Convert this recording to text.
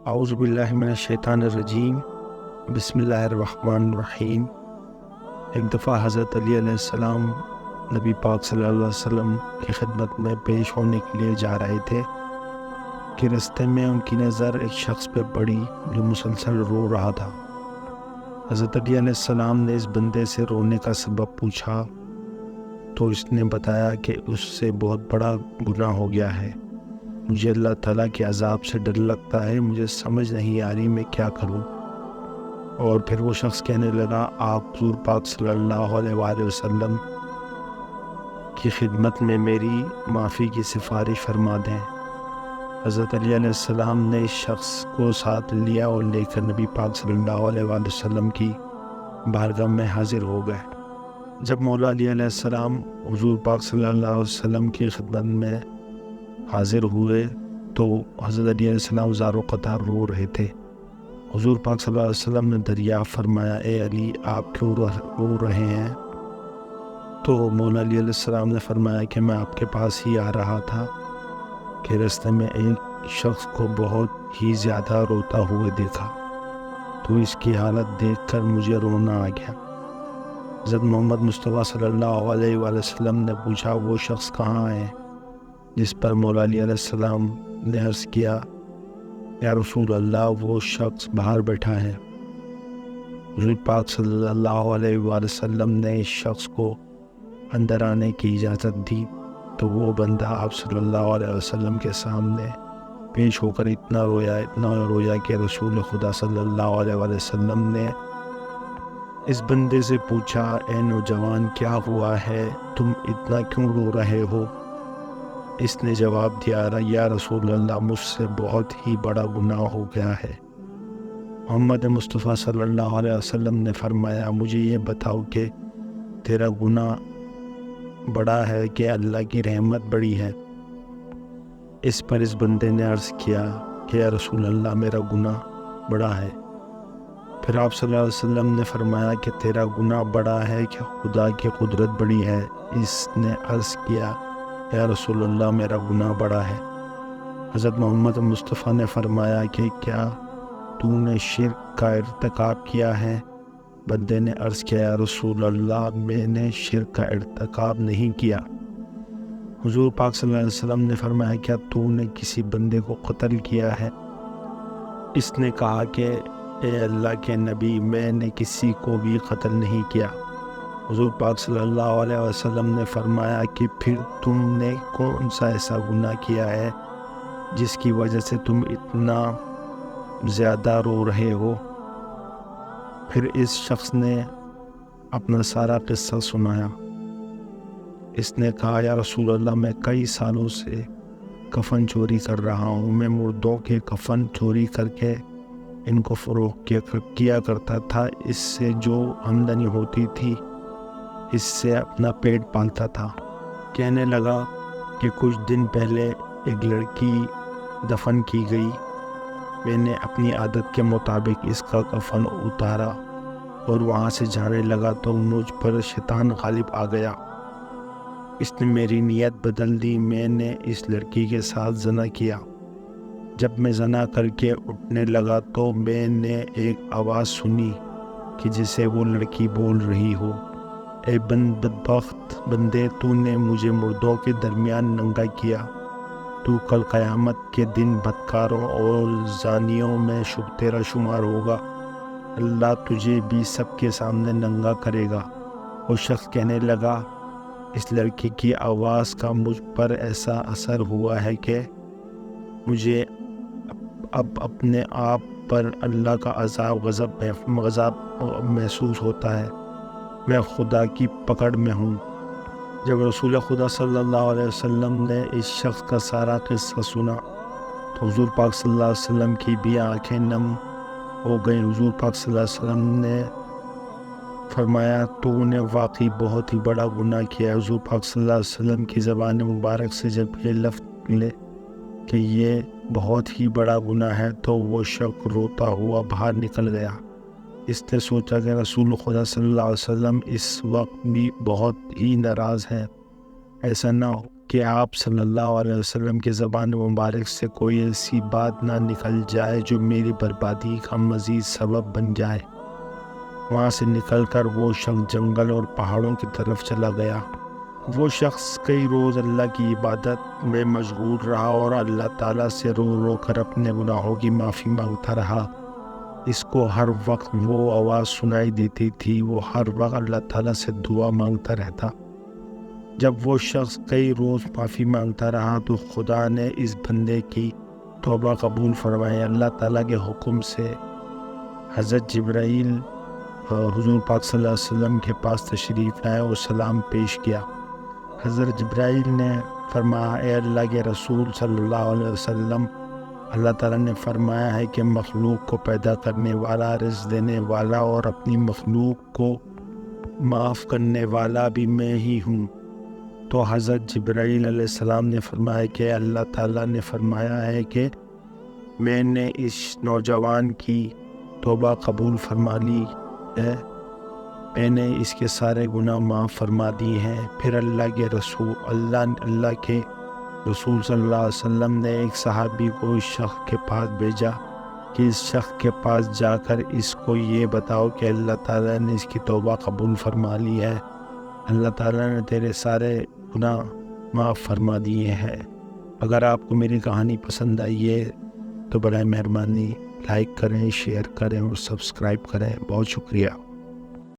اعوذ باللہ من الشیطان الرجیم، بسم اللہ الرحمن الرحیم۔ ایک دفعہ حضرت علی علیہ السلام نبی پاک صلی اللہ علیہ وسلم کی خدمت میں پیش ہونے کے لیے جا رہے تھے کہ رستے میں ان کی نظر ایک شخص پہ پڑی جو مسلسل رو رہا تھا۔ حضرت علی علیہ السلام نے اس بندے سے رونے کا سبب پوچھا تو اس نے بتایا کہ اس سے بہت بڑا گناہ ہو گیا ہے، مجھے اللہ تعالیٰ کے عذاب سے ڈر لگتا ہے، مجھے سمجھ نہیں آ رہی میں کیا کروں۔ اور پھر وہ شخص کہنے لگا، آپ حضور پاک صلی اللہ علیہ وآلہ وسلم کی خدمت میں میری معافی کی سفارش فرما دیں۔ حضرت علی علیہ السلام نے اس شخص کو ساتھ لیا اور لے کر نبی پاک صلی اللہ علیہ وآلہ وسلم کی بارگاہ میں حاضر ہو گئے۔ جب مولا علی علیہ السلام حضور پاک صلی اللہ علیہ وسلم کی خدمت میں حاضر ہوئے تو حضرت علی علیہ السلام زار و قطار رو رہے تھے۔ حضور پاک صلی اللہ علیہ وسلم نے دریافت فرمایا، اے علی آپ کیوں رو رہے ہیں؟ تو مولا علی علیہ السلام نے فرمایا کہ میں آپ کے پاس ہی آ رہا تھا کہ راستے میں ایک شخص کو بہت ہی زیادہ روتا ہوئے دیکھا تو اس کی حالت دیکھ کر مجھے رونا آ گیا۔ حضرت محمد مصطفیٰ صلی اللہ علیہ وآلہ وسلم نے پوچھا، وہ شخص کہاں ہے؟ جس پر مولا علی علیہ السلام نے عرض کیا، یا رسول اللہ وہ شخص باہر بیٹھا ہے۔ حضور پاک صلی اللہ علیہ وآلہ وسلم نے اس شخص کو اندر آنے کی اجازت دی تو وہ بندہ آپ صلی اللہ علیہ وسلم کے سامنے پیش ہو کر اتنا رویا کہ رسول خدا صلی اللہ علیہ وآلہ وسلم نے اس بندے سے پوچھا، اے نوجوان کیا ہوا ہے، تم اتنا کیوں رو رہے ہو؟ اس نے جواب دیا، یا رسول اللہ مجھ سے بہت ہی بڑا گناہ ہو گیا ہے۔ محمد مصطفیٰ صلی اللہ علیہ وسلم نے فرمایا، مجھے یہ بتاؤ کہ تیرا گناہ بڑا ہے کہ اللہ کی رحمت بڑی ہے؟ اس پر اس بندے نے عرض کیا کہ یا رسول اللہ میرا گناہ بڑا ہے۔ پھر آپ صلی اللہ علیہ وسلم نے فرمایا کہ تیرا گناہ بڑا ہے کہ خدا کی قدرت بڑی ہے؟ اس نے عرض کیا، یا رسول اللہ میرا گناہ بڑا ہے۔ حضرت محمد مصطفیٰ نے فرمایا کہ کیا تو نے شرک کا ارتکاب کیا ہے؟ بندے نے عرض کیا، یا رسول اللہ میں نے شرک کا ارتکاب نہیں کیا۔ حضور پاک صلی اللہ علیہ وسلم نے فرمایا، کیا تو نے کسی بندے کو قتل کیا ہے؟ اس نے کہا کہ اے اللہ کے نبی میں نے کسی کو بھی قتل نہیں کیا۔ حضور پاک صلی اللہ علیہ وسلم نے فرمایا کہ پھر تم نے کون سا ایسا گناہ کیا ہے جس کی وجہ سے تم اتنا زیادہ رو رہے ہو؟ پھر اس شخص نے اپنا سارا قصہ سنایا۔ اس نے کہا، یا رسول اللہ میں کئی سالوں سے کفن چوری کر رہا ہوں، میں مردوں کے کفن چوری کر کے ان کو فروخت کیا کرتا تھا، اس سے جو آمدنی ہوتی تھی اس سے اپنا پیٹ پالتا تھا۔ کہنے لگا کہ کچھ دن پہلے ایک لڑکی دفن کی گئی، میں نے اپنی عادت کے مطابق اس کا کفن اتارا اور وہاں سے جانے لگا تو مجھ پر شیطان غالب آ گیا۔ اس نے میری نیت بدل دی، میں نے اس لڑکی کے ساتھ زنا کیا۔ جب میں زنا کر کے اٹھنے لگا تو میں نے ایک آواز سنی کہ جسے وہ لڑکی بول رہی ہو، اے بدبخت بندے، تو نے مجھے مردوں کے درمیان ننگا کیا، تو کل قیامت کے دن بدکاروں اور زانیوں میں تیرا شمار ہوگا، اللہ تجھے بھی سب کے سامنے ننگا کرے گا۔ وہ شخص کہنے لگا، اس لڑکی کی آواز کا مجھ پر ایسا اثر ہوا ہے کہ مجھے اب اپنے آپ پر اللہ کا غضب محسوس ہوتا ہے، میں خدا کی پکڑ میں ہوں۔ جب رسول خدا صلی اللہ علیہ وسلم نے اس شخص کا سارا قصہ سنا تو حضور پاک صلی اللہ علیہ وسلم کی بھی آنکھیں نم ہو گئیں۔ حضور پاک صلی اللہ علیہ وسلم نے فرمایا، تو نے واقعی بہت ہی بڑا گناہ کیا ہے۔ حضور پاک صلی اللہ علیہ وسلم کی زبان مبارک سے جب یہ لفظ نکلے کہ یہ بہت ہی بڑا گناہ ہے تو وہ شخص روتا ہوا باہر نکل گیا۔ اس نے سوچا کہ رسول خدا صلی اللہ علیہ وسلم اس وقت بھی بہت ہی ناراض ہے، ایسا نہ ہو کہ آپ صلی اللہ علیہ وسلم کے زبان مبارک سے کوئی ایسی بات نہ نکل جائے جو میری بربادی کا مزید سبب بن جائے۔ وہاں سے نکل کر وہ شخص جنگل اور پہاڑوں کی طرف چلا گیا۔ وہ شخص کئی روز اللہ کی عبادت میں مشغول رہا اور اللہ تعالیٰ سے رو رو کر اپنے گناہوں کی معافی مانگتا رہا۔ اس کو ہر وقت وہ آواز سنائی دیتی تھی، وہ ہر وقت اللہ تعالیٰ سے دعا مانگتا رہتا۔ جب وہ شخص کئی روز معافی مانگتا رہا تو خدا نے اس بندے کی توبہ قبول فرمائی۔ اللہ تعالیٰ کے حکم سے حضرت جبرائیل حضور پاک صلی اللہ علیہ وسلم کے پاس تشریف لائے اور سلام پیش کیا۔ حضرت جبرائیل نے فرمایا، اے اللہ کے رسول صلی اللہ علیہ وسلم، اللہ تعالیٰ نے فرمایا ہے کہ مخلوق کو پیدا کرنے والا، رزق دینے والا اور اپنی مخلوق کو معاف کرنے والا بھی میں ہی ہوں۔ تو حضرت جبرائیل علیہ السلام نے فرمایا کہ اللہ تعالیٰ نے فرمایا ہے کہ میں نے اس نوجوان کی توبہ قبول فرما لی ہے، میں نے اس کے سارے گناہ معاف فرما دیے ہیں۔ پھر اللہ کے رسول صلی اللہ علیہ وسلم نے ایک صحابی کو اس شخص کے پاس بھیجا کہ اس شخص کے پاس جا کر اس کو یہ بتاؤ کہ اللہ تعالیٰ نے اس کی توبہ قبول فرما لی ہے، اللہ تعالیٰ نے تیرے سارے گناہ معاف فرما دیے ہیں۔ اگر آپ کو میری کہانی پسند آئی ہے تو برائے مہربانی لائک کریں، شیئر کریں اور سبسکرائب کریں۔ بہت شکریہ۔